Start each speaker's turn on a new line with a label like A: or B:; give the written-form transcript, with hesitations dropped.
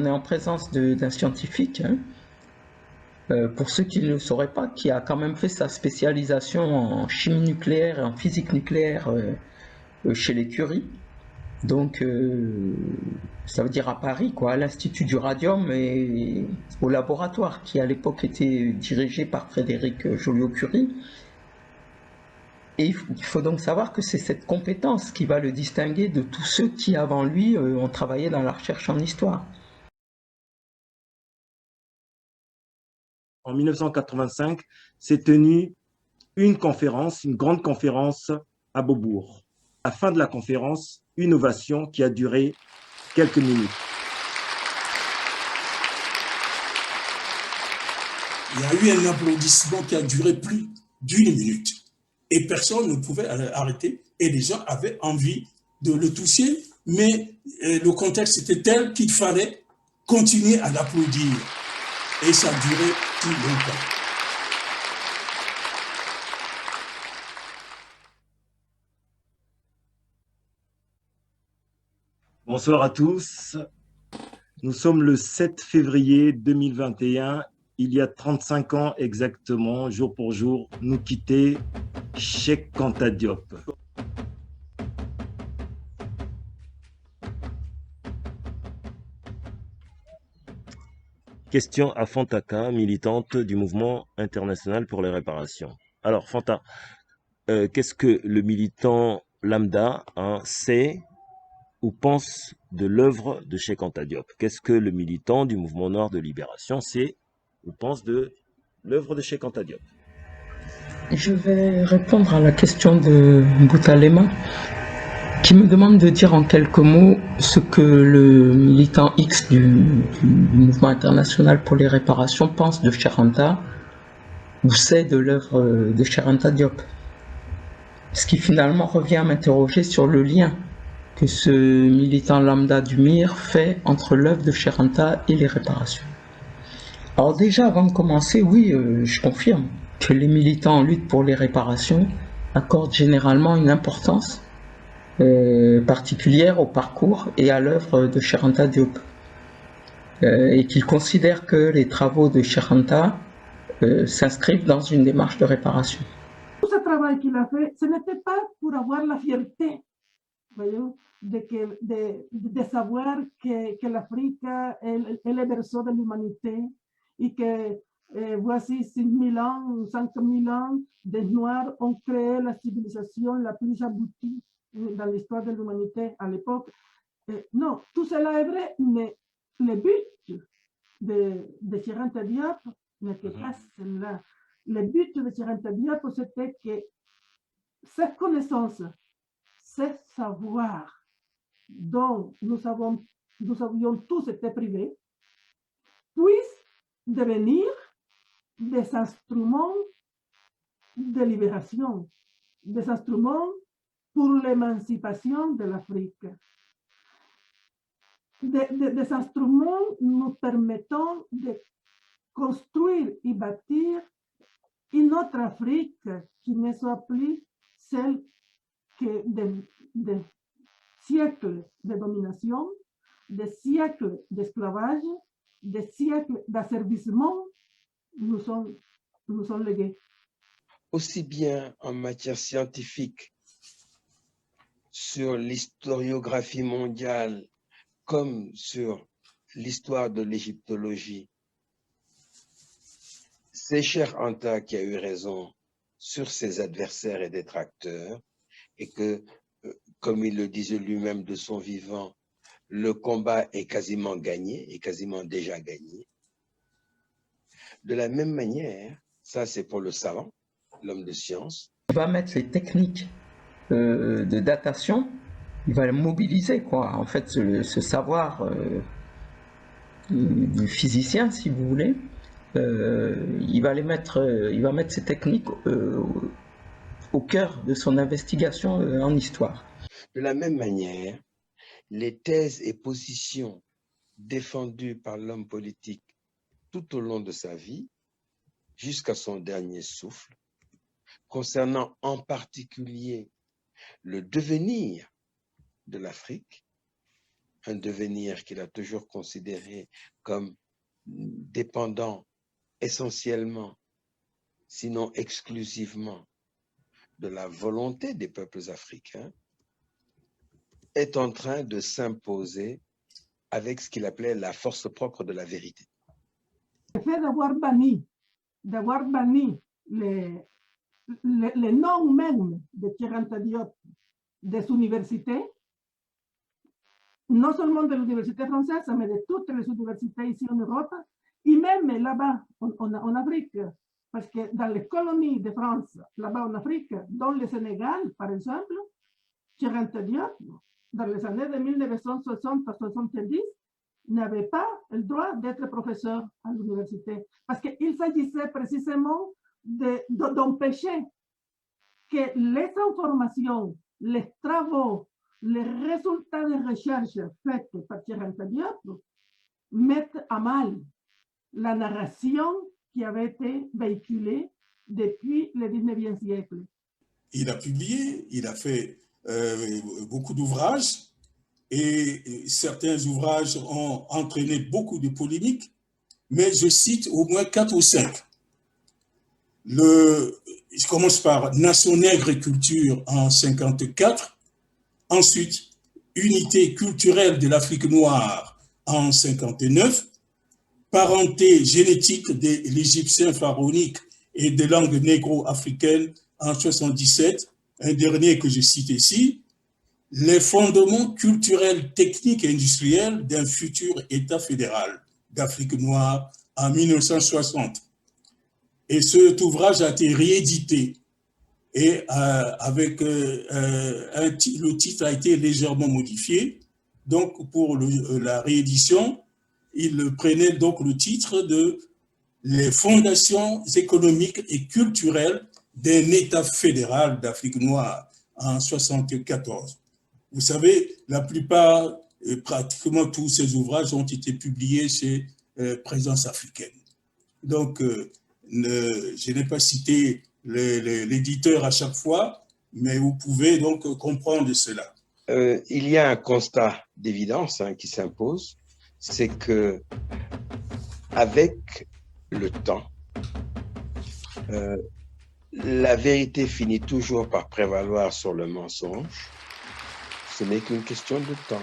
A: On est en présence d'un scientifique, hein, pour ceux qui ne le sauraient pas, qui a quand même fait sa spécialisation en chimie nucléaire et en physique nucléaire chez les Curie. Donc, ça veut dire à Paris, quoi, à l'Institut du Radium et au laboratoire, qui à l'époque était dirigé par Frédéric Joliot-Curie. Et il faut donc savoir que c'est cette compétence qui va le distinguer de tous ceux qui, avant lui, ont travaillé dans la recherche en histoire.
B: En 1985, s'est tenue une grande conférence à Beaubourg. À la fin de la conférence, une ovation qui a duré quelques minutes.
C: Il y a eu un applaudissement qui a duré plus d'une minute. Et personne ne pouvait arrêter. Et les gens avaient envie de le toucher. Mais le contexte était tel qu'il fallait continuer à l'applaudir. Et ça a duré tout longtemps.
B: Bonsoir à tous. Nous sommes le 7 février 2021. Il y a 35 ans exactement, jour pour jour, nous quittait Cheikh Anta Diop. Question à Fantaka, militante du mouvement international pour les réparations. Alors Fanta, qu'est-ce que le militant lambda sait ou pense de l'œuvre de Cheikh Anta Diop? Qu'est-ce que le militant du mouvement noir de libération sait ou pense de l'œuvre de Cheikh Anta Diop?
A: Je vais répondre à la question de Boutalema, qui me demande de dire en quelques mots ce que le militant X du mouvement international pour les réparations pense de Cheikh Anta ou sait de l'œuvre de Cheikh Anta Diop. Ce qui finalement revient à m'interroger sur le lien que ce militant lambda du MIR fait entre l'œuvre de Cheikh Anta et les réparations. Alors déjà, avant de commencer, oui, je confirme que les militants en lutte pour les réparations accordent généralement une importance particulière au parcours et à l'œuvre de Cheikh Anta Diop, et qu'ils considèrent que les travaux de Cheikh Anta s'inscrivent dans une démarche de réparation.
D: Tout ce travail qu'il a fait, ce n'était pas pour avoir la fierté, voyez, de savoir que l'Afrique est le berceau de l'humanité et que voici 5000 ans, 5000 ans, des Noirs ont créé la civilisation la plus aboutie dans l'histoire de l'humanité à l'époque. Non, tout cela est vrai, mais le but de Cheikh Anta Diop n'était pas cela. Le but de Cheikh Anta Diop, c'était que cette connaissance, ce savoir dont nous avions tous été privés, puisse devenir des instruments de libération, des instruments pour l'émancipation de l'Afrique, des instruments nous permettant de construire et bâtir une autre Afrique qui ne soit plus celle que des siècles de domination, des siècles d'esclavage, des siècles d'asservissement nous sont légués.
E: Aussi bien en matière scientifique, sur l'historiographie mondiale, comme sur l'histoire de l'égyptologie, c'est Cheikh Anta qui a eu raison sur ses adversaires et détracteurs, et que, comme il le disait lui-même de son vivant, le combat est quasiment gagné, est quasiment déjà gagné. De la même manière, ça c'est pour le savant, l'homme de science.
A: Il va mettre les techniques de datation, il va les mobiliser, quoi. En fait, ce savoir du physicien, si vous voulez, il va mettre ces techniques au cœur de son investigation en histoire.
E: De la même manière, les thèses et positions défendues par l'homme politique tout au long de sa vie, jusqu'à son dernier souffle, concernant en particulier le devenir de l'Afrique, un devenir qu'il a toujours considéré comme dépendant essentiellement, sinon exclusivement, de la volonté des peuples africains, est en train de s'imposer avec ce qu'il appelait la force propre de la vérité.
D: Le fait d'avoir banni les noms même de Cheranta Diop des universités, non seulement de l'université française, mais de toutes les universités ici en Europe, et même là-bas en Afrique, parce que dans les colonies de France, là-bas en Afrique, dans le Sénégal, par exemple, Cheranta Diop, dans les années de 1960 à 70, n'avait pas le droit d'être professeur à l'université, parce qu'il s'agissait précisément d'empêcher que les informations, les travaux, les résultats de recherche faits par Cheranta Diop mettent à mal la narration qui avait été véhiculée depuis le 19e siècle.
C: Il a publié, il a fait beaucoup d'ouvrages, et certains ouvrages ont entraîné beaucoup de polémiques, mais je cite au moins 4 ou 5. Je commence par Nation nègre et culture en 1954, ensuite Unité culturelle de l'Afrique noire en 1959, Parenté génétique de l'Égyptien pharaonique et des langues négro-africaines en 1977, un dernier que je cite ici, les fondements culturels, techniques et industriels d'un futur État fédéral d'Afrique noire en 1960. Et cet ouvrage a été réédité et avec le titre a été légèrement modifié. Donc pour la réédition, il prenait donc le titre de Les fondations économiques et culturelles d'un État fédéral d'Afrique noire en 1974. Vous savez, la plupart, pratiquement tous ces ouvrages ont été publiés chez Présence africaine. Donc, je n'ai pas cité l'éditeur à chaque fois, mais vous pouvez donc comprendre cela.
E: Il y a un constat d'évidence qui s'impose, c'est que avec le temps, la vérité finit toujours par prévaloir sur le mensonge. Ce n'est qu'une question de temps.